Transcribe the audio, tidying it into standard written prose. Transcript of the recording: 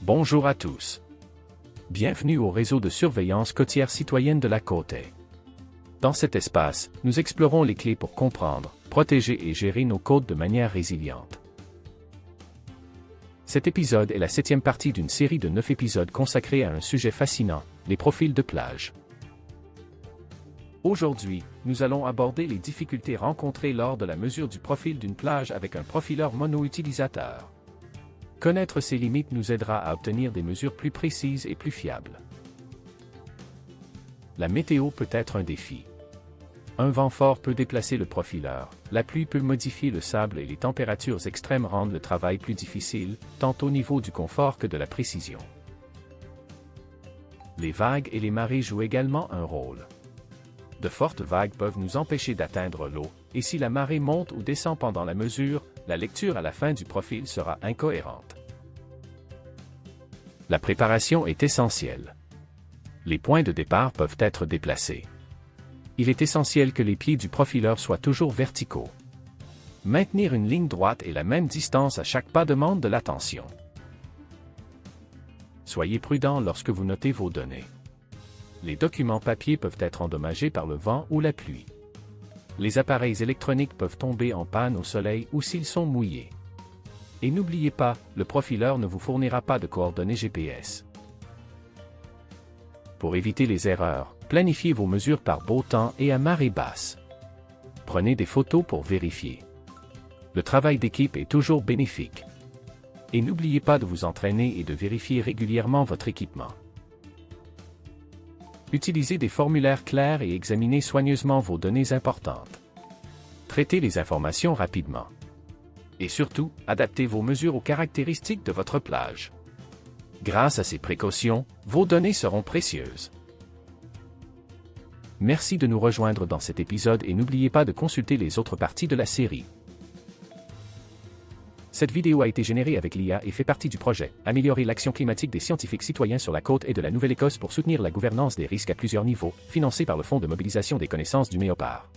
Bonjour à tous. Bienvenue au réseau de surveillance côtière citoyenne de la Côte. Dans cet espace, nous explorons les clés pour comprendre, protéger et gérer nos côtes de manière résiliente. Cet épisode est la 7e partie d'une série de 9 épisodes consacrés à un sujet fascinant, les profils de plage. Aujourd'hui, nous allons aborder les difficultés rencontrées lors de la mesure du profil d'une plage avec un profileur mono-utilisateur. Connaître ces limites nous aidera à obtenir des mesures plus précises et plus fiables. La météo peut être un défi. Un vent fort peut déplacer le profileur, la pluie peut modifier le sable et les températures extrêmes rendent le travail plus difficile, tant au niveau du confort que de la précision. Les vagues et les marées jouent également un rôle. De fortes vagues peuvent nous empêcher d'atteindre l'eau, et si la marée monte ou descend pendant la mesure, la lecture à la fin du profil sera incohérente. La préparation est essentielle. Les points de départ peuvent être déplacés. Il est essentiel que les pieds du profileur soient toujours verticaux. Maintenir une ligne droite et la même distance à chaque pas demande de l'attention. Soyez prudent lorsque vous notez vos données. Les documents papier peuvent être endommagés par le vent ou la pluie. Les appareils électroniques peuvent tomber en panne au soleil ou s'ils sont mouillés. Et n'oubliez pas, le profileur ne vous fournira pas de coordonnées GPS. Pour éviter les erreurs, planifiez vos mesures par beau temps et à marée basse. Prenez des photos pour vérifier. Le travail d'équipe est toujours bénéfique. Et n'oubliez pas de vous entraîner et de vérifier régulièrement votre équipement. Utilisez des formulaires clairs et examinez soigneusement vos données importantes. Traitez les informations rapidement. Et surtout, adaptez vos mesures aux caractéristiques de votre plage. Grâce à ces précautions, vos données seront précieuses. Merci de nous rejoindre dans cet épisode et n'oubliez pas de consulter les autres parties de la série. Cette vidéo a été générée avec l'IA et fait partie du projet « Améliorer l'action climatique des scientifiques citoyens sur la côte et de la Nouvelle-Écosse pour soutenir la gouvernance des risques à plusieurs niveaux », financé par le Fonds de mobilisation des connaissances du MEOPAR.